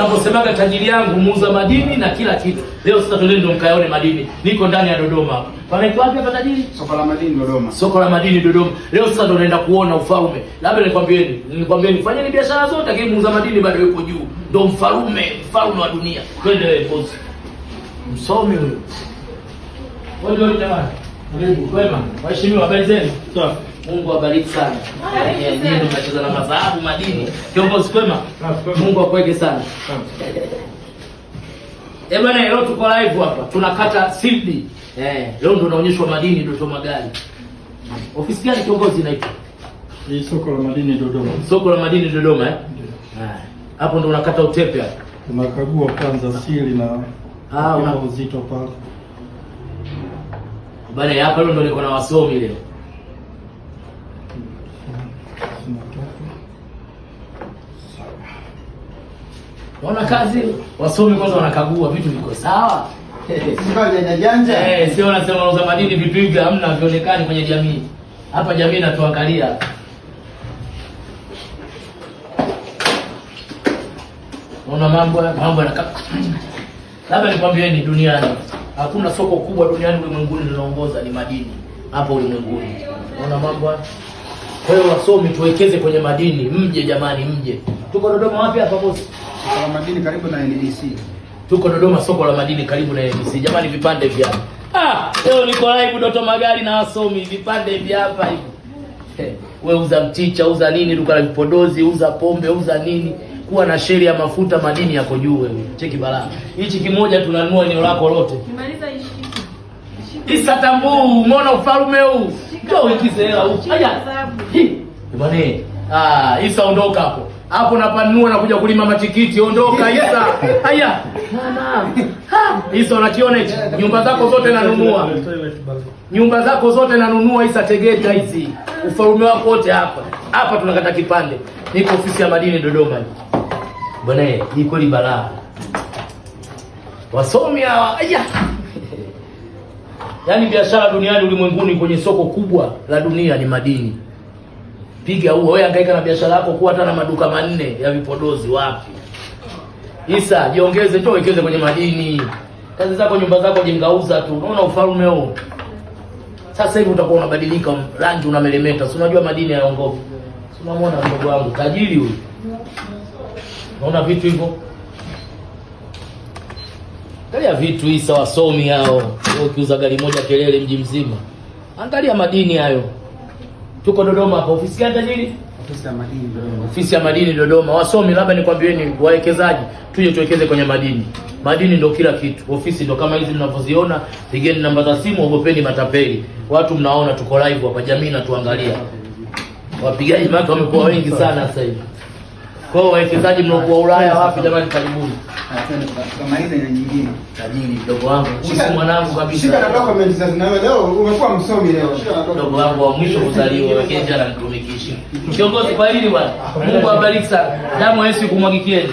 Naposemaga tajiri yangu muuza madini na kila kitu. Leo sasa twende ndo mkaone madini. Niko ndani ya Dodoma. Panaitwa wapi hapa tajiri? Soko la Madini Dodoma. Soko la Madini Dodoma. Leo sasa ndo naenda kuona ufalme. Labda nikwambieni fanyeni biashara zote, lakini muuza madini bado yuko juu. Ndo mfalme wa dunia. Twende wewe boss. Msomi huyo. Wewe jamani. Karibu kwema. Waheshimiwa, habari zenu? Sawa. Mungu awabariki sana. Ndio tunacheza na madhahabu madini. Kiongozi kwema? Mungu akuweke sana. Bwana, leo tuko live hapa. Tunakata CD. Leo ndo naonyeshwa madini Dodoma gari. Ofisi gani kiongozi inaitwa? Ni Soko la Madini Dodoma. Soko la Madini Dodoma Hapo ndo unakata utepe hapo. Tunakagua kwanza siri na una uzito pale. Bwana, hapa leo ndo niko na wasomi leo. Wana kazi wasomi kwanza wanakagua vitu viko sawa. Sio wanasema wanauza madini vitu hivi hamna vionekani kwenye jamii. Hapa jamii inatuangalia. Unaona mambo yanaka. Labda nikwambieni, duniani hakuna soko kubwa duniani ulimwenguni linaongoza ni madini. Hapa ulimwenguni. Unaona mambo haya? Kwa hiyo wasomi tuwekeze kwenye madini, mje jamani, mje. Tuko Dodoma wapi hapa bosi? Soko la Madini karibu na NDC. Tuko Dodoma soko la madini karibu na NDC. Jamani, vipande vya hapa. Leo niko live Dodoma magari na wasomi, vipande vya hapa hivi. Wewe uza mchicha, uza nini, duka la vipodozi, uza pombe, uza nini, kuwa na sheri ya mafuta, madini yako juu wewe. Cheki balaa. Hichi kimoja tunanunua eneo lako lote. Kimaliza ishiki. Isa tambu, umeona ufalme huu? Ndio ikize hela huko. Haya. Bwana, Isa ondoka hapo. Hapo napanua na kuja kulima matikiti, ondoka Isa. Haya. Mama. Isa unakiona hichi? Nyumba zako zote nanunua. Nyumba zako zote nanunua Isa, Tegeta hizi. Ufalme wako wote hapa. Hapa tunakata kipande. Niko ofisi ya madini Dodoma. Bwana, hii kweli balaa. Wasomi hawa. Haya. Yaani biashara duniani ulimwenguni kwenye soko kubwa la dunia ni madini. Piga huo, wewe hangaika na biashara yako kuwa hata na maduka manne ya vipodozi wapi? Isa, jiongeze, njoo wekeze kwenye madini. Kazi zako, nyumba zako jengauza tu. Unaona ufalme huo? Sasa hivi utakuwa unabadilika, rangi unamelemeta. Si unajua madini hayaongopi. Si unamwona mdogo wangu tajiri huyu? Unaona vitu hivyo? Angalia vitu Isa, wasomi hao. Wewe ukiuza gari moja kelele mji mzima. Angalia madini hayo. Tuko Dodoma hapa, ofisi gani tajiri? Ofisi ya Madini Dodoma. Ofisi ya Madini Dodoma. Wasomi, labda nikwambieni wawekezaji, tuje tuwekeze kwenye madini. Madini ndio kila kitu. Ofisi ndio kama hizi mnavyoziona. Pigeni namba za simu, ogopeni matapeli. Watu mnaona tuko live hapa, jamii natuangalia. Wapigaji maka wamekuwa wengi sana sasa hivi. Kwa hiyo wawekezaji mnaokuwa Ulaya wapi jamani, karibuni. Kama hizi na nyingine. Tajiri mdogo wangu, usi mwanangu kabisa. Shika na documents za leo, umekuwa msomi leo. Mdogo wangu wa mwisho kuzaliwa, lakini jana nitumikisha. Kiongozi, kwa hili bwana. Mungu awabariki sana. Damu Yesu kumwagikieni.